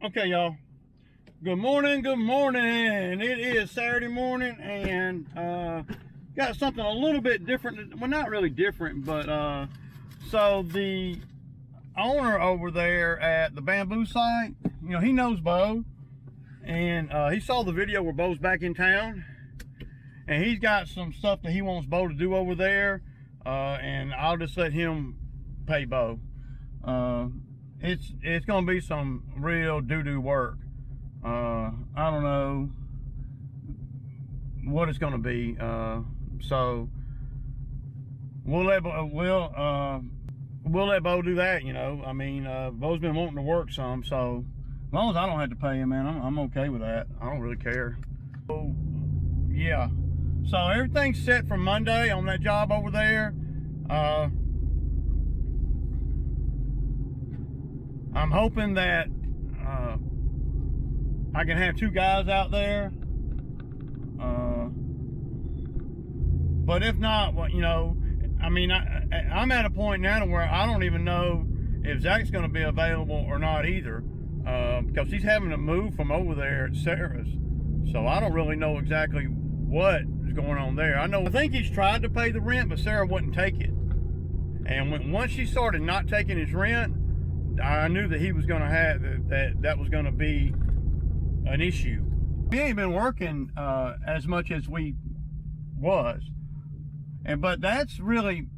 Okay, y'all. Good morning. It is Saturday morning, and got something a little bit different. Well, not really different, but so the owner over there at the bamboo site, he knows Bo, and he saw the video where Bo's back in town, and he's got some stuff that he wants Bo to do over there, and I'll just let him pay Bo. It's gonna be some real doo-doo work. I don't know what it's gonna be. So we'll let Bo do that. I mean, Bo's been wanting to work some, so as long as I don't have to pay him, man, I'm okay with that. I don't really care. So yeah, so everything's set for Monday on that job over there. I'm hoping that I can have two guys out there. But if not, well, I mean, I'm at a point now where I don't even know if Zach's going to be available or not either, because he's having to move from over there at Sarah's. So I don't really know exactly what is going on there. I think he's tried to pay the rent, but Sarah wouldn't take it. And once she started not taking his rent, I knew that he was going to have that was going to be an issue. We ain't been working as much as we was, but that's really,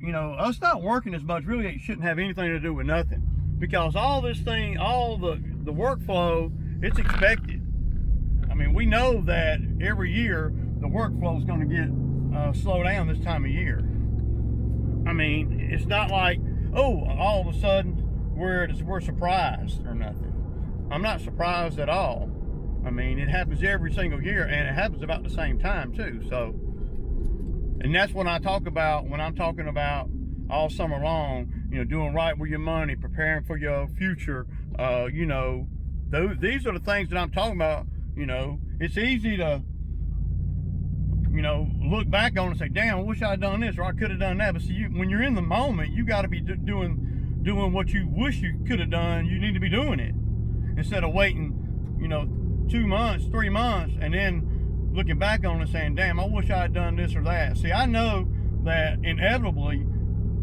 us not working as much really shouldn't have anything to do with nothing, because all this thing, all the workflow, it's expected. I mean, we know that every year the workflow is going to get slow down this time of year. I mean, it's not like, oh, all of a sudden we're surprised or nothing. I'm not surprised at all. I mean, it happens every single year, and it happens about the same time too. So, and that's what I talk about when I'm talking about all summer long, doing right with your money, preparing for your future. These are the things that I'm talking about. It's easy to, look back on and say, damn, I wish I'd done this, or I could have done that. But see, when you're in the moment, you got to be doing what you wish you could have done. You need to be doing it instead of waiting, 2 months, 3 months, and then looking back on it saying, damn, I wish I had done this or that. See, I know that inevitably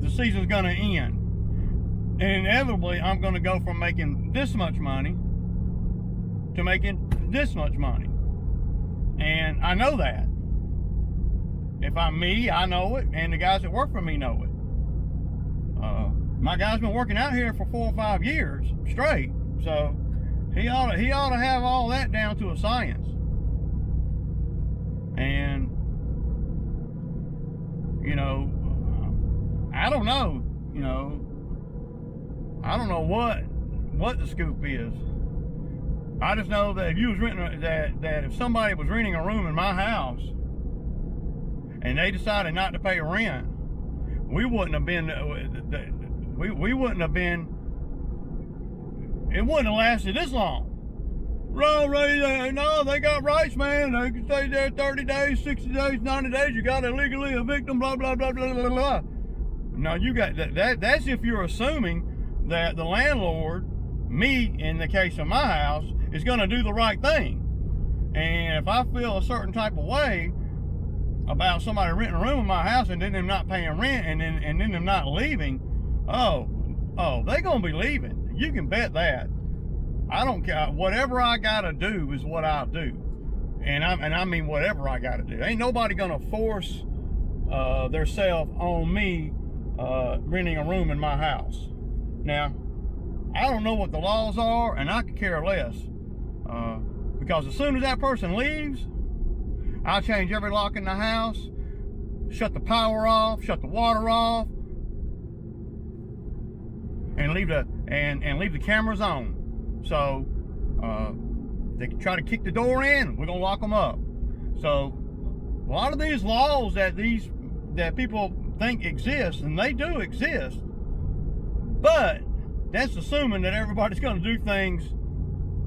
the season's going to end. And inevitably I'm going to go from making this much money to making this much money. And I know that. If I'm me, I know it, and the guys that work for me know it. My guy's been working out here for 4 or 5 years straight, so he ought to have all that down to a science. And I don't know, I don't know what the scoop is. I just know that if you was renting that if somebody was renting a room in my house and they decided not to pay rent, we wouldn't have been. We wouldn't have been. It wouldn't have lasted this long. No, they got rights, man. They can stay there 30 days, 60 days, 90 days. You got to legally evict them. Blah blah blah blah blah blah. Now you got that. That's if you're assuming that the landlord, me in the case of my house, is going to do the right thing. And if I feel a certain type of way about somebody renting a room in my house and then them not paying rent and then them not leaving, oh, they're gonna be leaving. You can bet that. I don't care. Whatever I gotta do is what I'll do, and I mean whatever I gotta do. Ain't nobody gonna force theirself on me renting a room in my house. Now, I don't know what the laws are, and I could care less, because as soon as that person leaves, I'll change every lock in the house, shut the power off, shut the water off, and leave the cameras on. So they can try to kick the door in, we're gonna lock them up. So a lot of these laws that people think exist, and they do exist, but that's assuming that everybody's gonna do things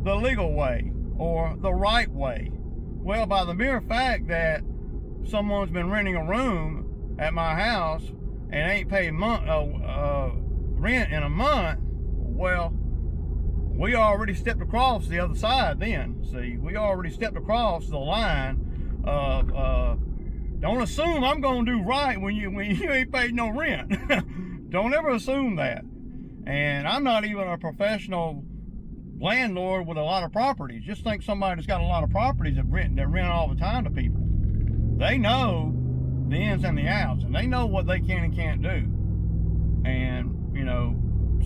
the legal way or the right way. Well, by the mere fact that someone's been renting a room at my house and ain't paid rent in a month, well, we already stepped across the other side then. See, we already stepped across the line of, don't assume I'm gonna do right when you ain't paid no rent. Don't ever assume that. And I'm not even a professional landlord with a lot of properties. Just think somebody that's got a lot of properties that rent all the time to people. They know the ins and the outs, and they know what they can and can't do. And you know,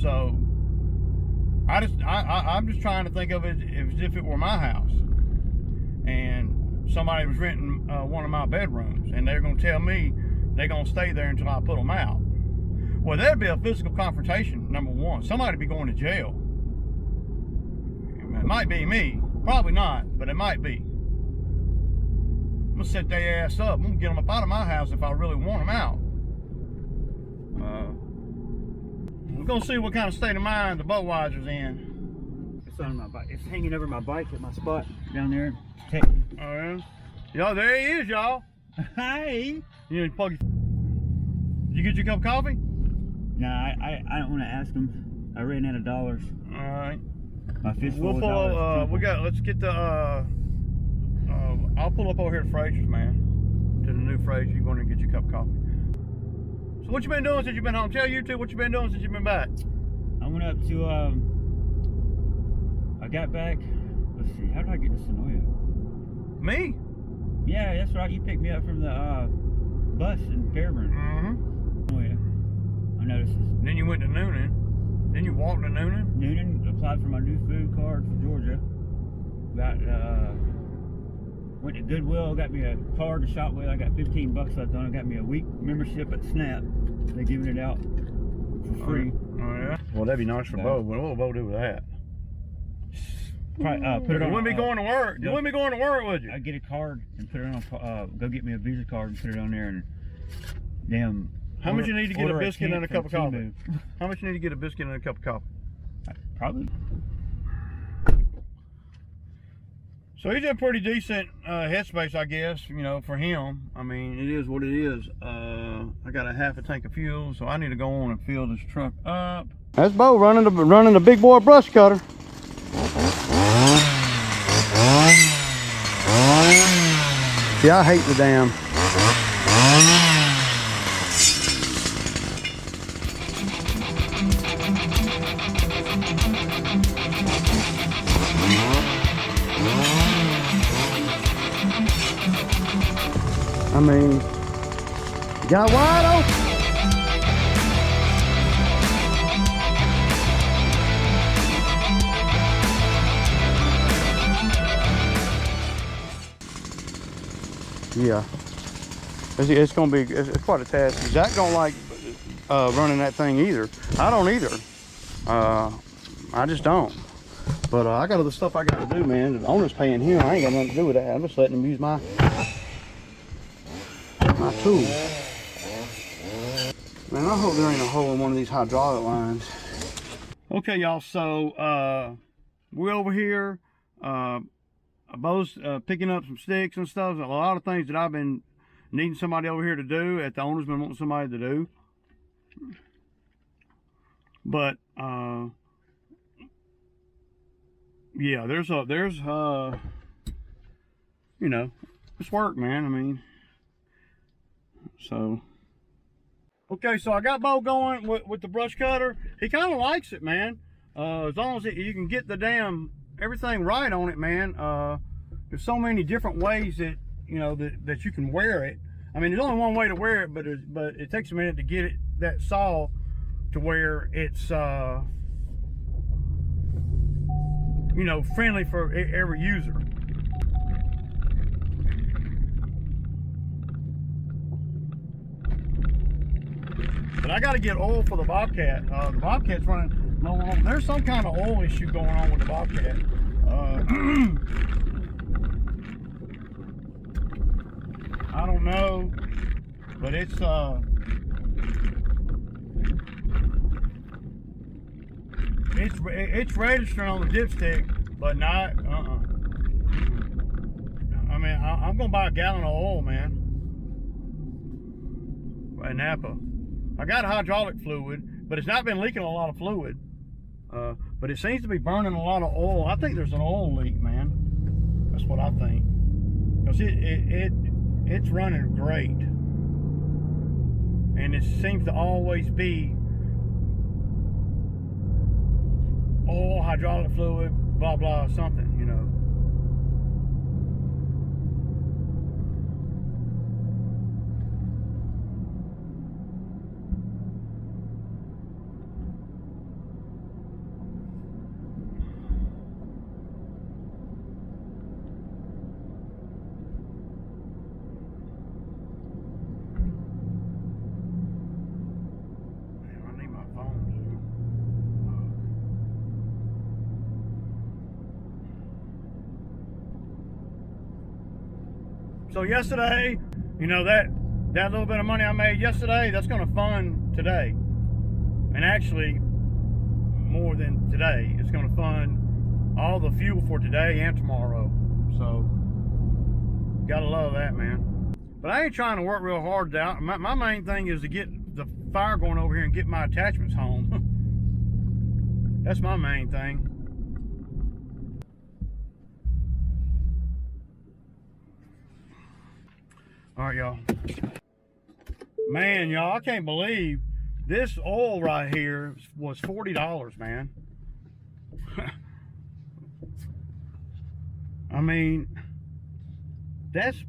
so I'm just trying to think of it as if it were my house, and somebody was renting one of my bedrooms, and they're going to tell me they're going to stay there until I put them out. Well, there'd be a physical confrontation, number one. Somebody'd be going to jail. It might be me, probably not, but it might be. I'm gonna set their ass up. I'm gonna get them up out of my house if I really want them out. We're gonna see what kind of state of mind the Budweiser's in. It's on my bike. It's hanging over my bike at my spot down there. Oh yeah. Yo, there he is, y'all. Hi. You plug your... Did you get your cup of coffee? No, I don't want to ask him. I ran out of dollars. All right. My fist full We'll of pull dollars. let's get the I'll pull up over here to Fraser's, man. To the new Fraser. You're going to get your cup of coffee. So what you been doing since you've been home? Tell you two what you been doing since you've been back. I went up to I got back. Let's see, how did I get to Sonoya? Me? Yeah, that's right. You picked me up from the bus in Fairburn. Mm-hmm. Oh yeah. I noticed this. Then you went to Noonan. Then you walked to Noonan. Noonan, applied for my new food card for Georgia. Got went to Goodwill, got me a card to shop with. I got 15 bucks left on it. Got me a week membership at Snap. They're giving it out for free. Oh yeah. Well, that'd be nice for Bo. What will Bo do with that? Probably, put it on. You wouldn't be going to work. You wouldn't be going to work, would you? I'd get a card and put it on. Go get me a Visa card and put it on there and damn. How much you need to get a order biscuit and a cup of from coffee? How much you need to get a biscuit and a cup of coffee? Probably. So he's in a pretty decent headspace, I guess, you know, for him. I mean, it is what it is. I got a half a tank of fuel, so I need to go on and fill this truck up. That's Bo running the big boy brush cutter. Yeah, I hate the damn. I mean, got wide open. Yeah, it's gonna be, it's quite a task. Zach don't like running that thing either. I don't either. I just don't. But I got other stuff I got to do, man. The owner's paying him. I ain't got nothing to do with that. I'm just letting him use my tool. Man, I hope there ain't a hole in one of these hydraulic lines. Okay, y'all. So we're over here. Bo's picking up some sticks and stuff. A lot of things that I've been needing somebody over here to do, that the owner's been wanting somebody to do. But yeah, there's you know, it's work, man. I mean, so okay, so I got Bo going with the brush cutter. He kind of likes it, man. As long as you can get the damn everything right on it, man. There's so many different ways that, you know, that you can wear it. I mean, there's only one way to wear it, but it takes a minute to get it, that saw, to where it's you know, friendly for every user. But I got to get oil for the Bobcat. The Bobcat's running low on. There's some kind of oil issue going on with the Bobcat. I don't know, but it's registering on the dipstick, but not I mean, I'm gonna buy a gallon of oil, man, at Napa. I got hydraulic fluid, but it's not been leaking a lot of fluid. But it seems to be burning a lot of oil. I think there's an oil leak, man. That's what I think. Because it's running great. And it seems to always be oil, hydraulic fluid, blah, blah, something, you know. So yesterday, you know, that little bit of money I made yesterday, that's going to fund today. And actually, more than today. It's going to fund all the fuel for today and tomorrow. So, gotta love that, man. But I ain't trying to work real hard out. My main thing is to get the fire going over here and get my attachments home. That's my main thing. All right, y'all. Man, y'all, I can't believe this oil right here was $40, man. I mean, that's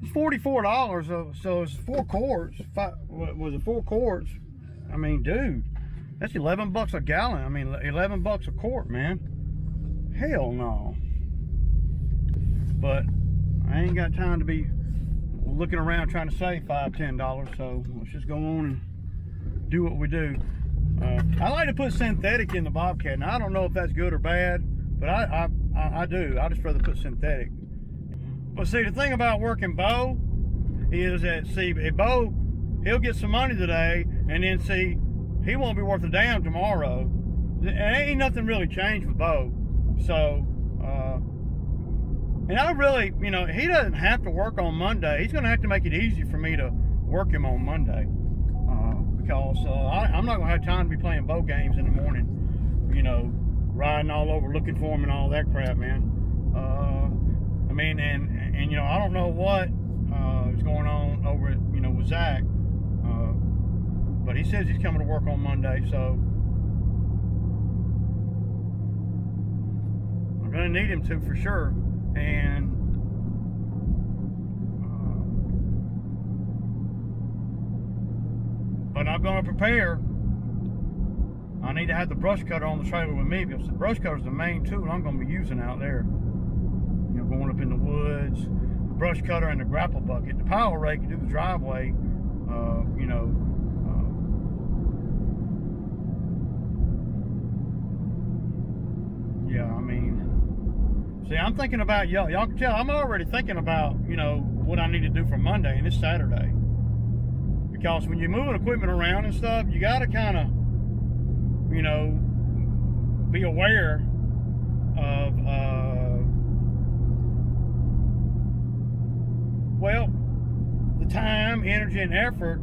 $44. So it's 4 quarts. Was it 4 quarts? I mean, dude, that's $11 a gallon. I mean, $11 a quart, man. Hell no. But I ain't got time to be looking around trying to save $5–10, so let's just go on and do what we do. I like to put synthetic in the Bobcat. Now, I don't know if that's good or bad, but I do. I just rather put synthetic. But see, the thing about working Bo is that, see, Bo, he'll get some money today, and then, see, he won't be worth a damn tomorrow. Ain't nothing really changed with Bo. So, and I really, you know, he doesn't have to work on Monday. He's going to have to make it easy for me to work him on Monday. Because I'm not going to have time to be playing boat games in the morning. You know, riding all over looking for him and all that crap, man. I mean, and you know, I don't know what is going on over at, you know, with Zach. But he says he's coming to work on Monday, so I'm going to need him to for sure. And but I'm going to prepare. I need to have the brush cutter on the trailer with me, because the brush cutter is the main tool I'm going to be using out there. You know, going up in the woods. The brush cutter and the grapple bucket. The power rake can do the driveway. You know. Yeah, I mean. See, I'm thinking about, y'all can tell, I'm already thinking about, you know, what I need to do for Monday, and it's Saturday. Because when you're moving equipment around and stuff, you got to kind of, you know, be aware of, well, the time, energy, and effort,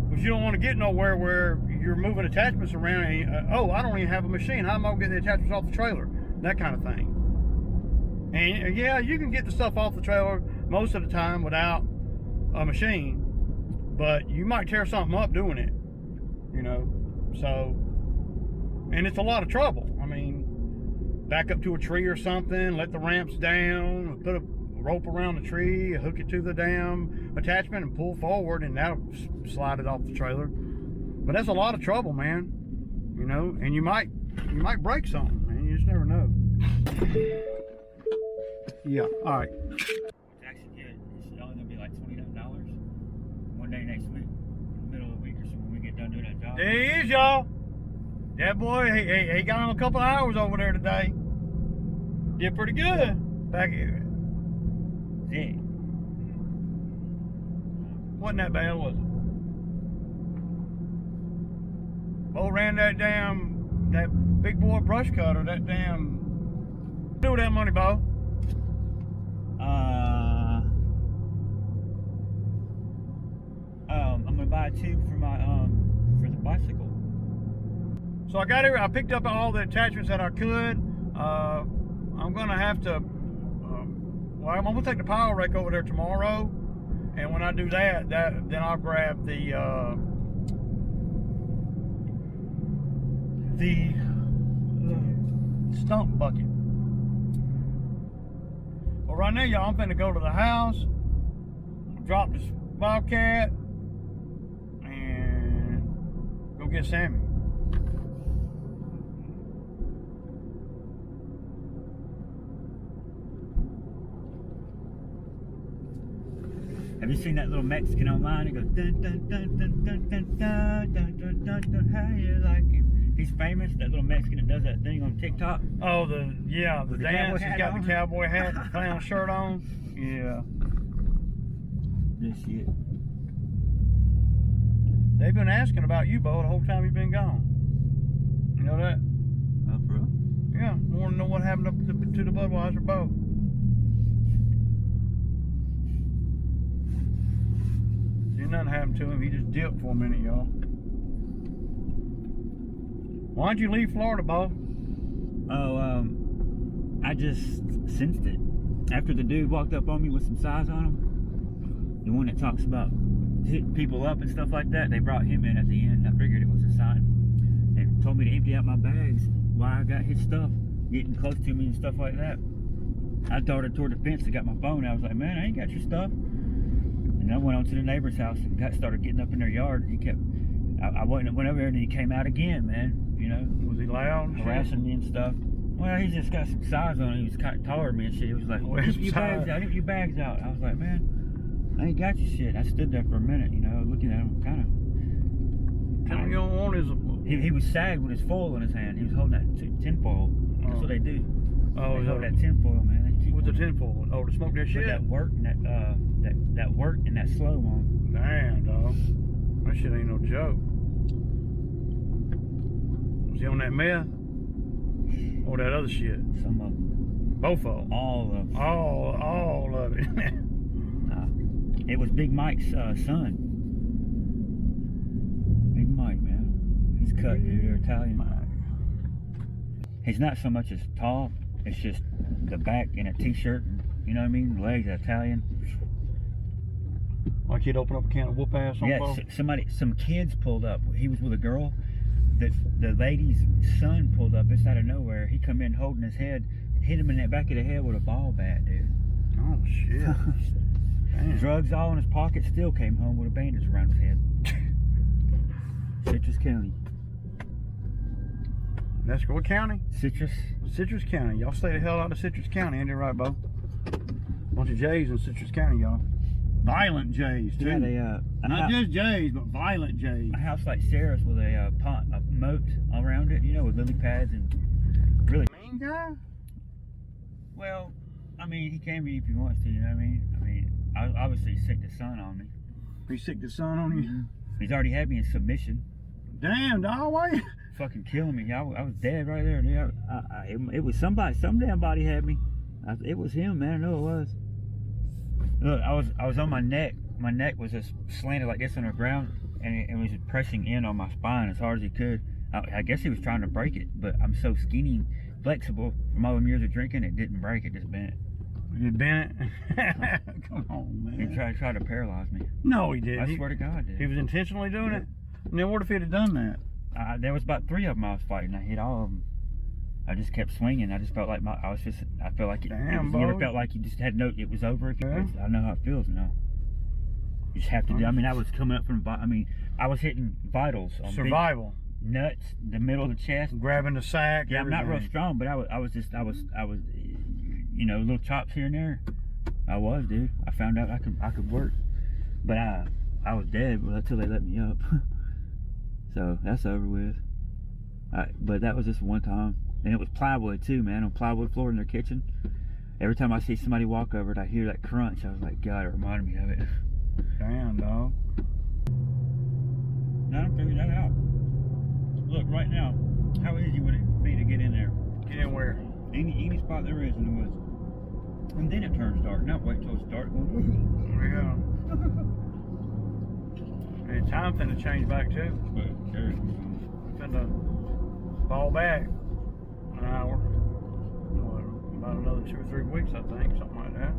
because you don't want to get nowhere where you're moving attachments around and, oh, I don't even have a machine. How am I going to get the attachments off the trailer? That kind of thing. And yeah, you can get the stuff off the trailer most of the time without a machine, but you might tear something up doing it, you know. So, and it's a lot of trouble. I mean, back up to a tree or something, let the ramps down, put a rope around the tree, hook it to the damn attachment and pull forward, and that'll slide it off the trailer. But that's a lot of trouble, man, you know, and you might break something, man. You just never know. Yeah, all right. It's actually good. It's only gonna be like $29 one day next week, in the middle of the week or so, when we get done doing that job. There he is, y'all. That boy, he got him a couple hours over there today. Did pretty good back here. Yeah. Wasn't that bad, was it? Bo ran that big boy brush cutter, that damn. Do with that money, Bo? I'm gonna buy a tube for my for the bicycle. So I picked up all the attachments that I could. I'm gonna have to, well, I'm gonna take the power rake over there tomorrow, and when I do that, then I'll grab the stump bucket. Well, right now, y'all, I'm finna go to the house, drop this Bobcat, and go get Sammy. Have you seen that little Mexican online? He goes dun dun dun dun dun dun dun dun dun dun dun. How you like it? He's famous. That little Mexican that does that thing on TikTok. Oh, the dance. He's got the cowboy hat, the flannel shirt on. Yeah. This shit. They've been asking about you, Bo, the whole time you've been gone. You know that? Oh, bro. Yeah. Want to know what happened up to the Budweiser Bo. Nothing happened to him. He just dipped for a minute, y'all. Why'd you leave Florida, Bo? Oh, I just sensed it. After the dude walked up on me with some size on him, the one that talks about hitting people up and stuff like that, they brought him in at the end. I figured it was a sign. They told me to empty out my bags while I got his stuff, getting close to me and stuff like that. I darted toward the fence and got my phone. I was like, man, I ain't got your stuff. And I went on to the neighbor's house and started getting up in their yard. He kept, I went over there and he came out again, man. You know, was he loud? Harassing me and stuff. Well, he just got some size on him. He was kind of taller than me and shit. He was like, get your bags out, get your bags out. I was like, man, I ain't got your shit. I stood there for a minute, you know, looking at him, kind of. You don't want his. He was sagged with his foil in his hand. He was holding that tin foil. That's what they do. Oh, they hold that tin foil, man. What's the tin foil? Oh, to smoke that shit. That work and that work and that slow mo. Damn, dog. That shit ain't no joke. Was he on that meth? Or that other shit? Some of them. Both of them. All of them. All of it. It was Big Mike's son. Big Mike, man. He's cut, dude. They're Italian. He's not so much as tall. It's just the back in a t-shirt. You know what I mean? Legs are Italian. Like he'd open up a can of whoop ass on Yeah, some kids pulled up. He was with a girl. The lady's son pulled up just out of nowhere. He come in holding his head, hit him in the back of the head with a ball bat, dude. Oh shit. Drugs all in his pocket. Still came home with a bandage around his head. Citrus County. That's what county? Citrus County. Y'all stay the hell out of Citrus County, ain't it right, Bo? Bunch of J's in Citrus County, y'all. Violent J's too. Yeah, not just J's, but violent J's. A house like Sarah's with a moat around it, you know, with lily pads and really. Mean guy? Well, I mean, he can be if he wants to. You know what I mean? Obviously, he sicked the sun on me. He sicked the sun on you? Mm-hmm. He's already had me in submission. Damn, dog, why you? Fucking killing me. I was dead right there, dude. It was somebody. Some damn body had me. It was him, man. I know it was. Look, I was on my neck. My neck was just slanted like this on the ground, and it was just pressing in on my spine as hard as he could. I guess he was trying to break it, but I'm so skinny, flexible from all them years of drinking, it didn't break. It just bent. You bent it? Come on, man. He tried to paralyze me. No, he didn't. I swear to God, dude. He was intentionally doing it? And then what if he'd have done that? There was about 3 of them I was fighting. I hit all of them. I just kept swinging. I just felt like I felt like it. Damn, you ever felt like you just had it was over? I know how it feels now. You just have to do. I mean, I was coming up from. I was hitting vitals on survival. Nuts, the middle of the chest, grabbing the sack. Yeah, I'm not real strong, but I was, you know, little chops here and there. I was, dude. I found out I could work, but I was dead until they let me up. So that's over with. But that was just one time. And it was plywood too, man, on plywood floor in their kitchen. Every time I see somebody walk over it, I hear that crunch. I was like, God, it reminded me of it. Damn, dog. Now I'm figuring that out. Look, right now, how easy would it be to get in there? Get in where? Any spot there is in the woods. And then it turns dark. Not wait till it's dark. There we go. And time finna change back too. But there it is. Fall back an hour. What, about another 2 or 3 weeks, I think, something like that.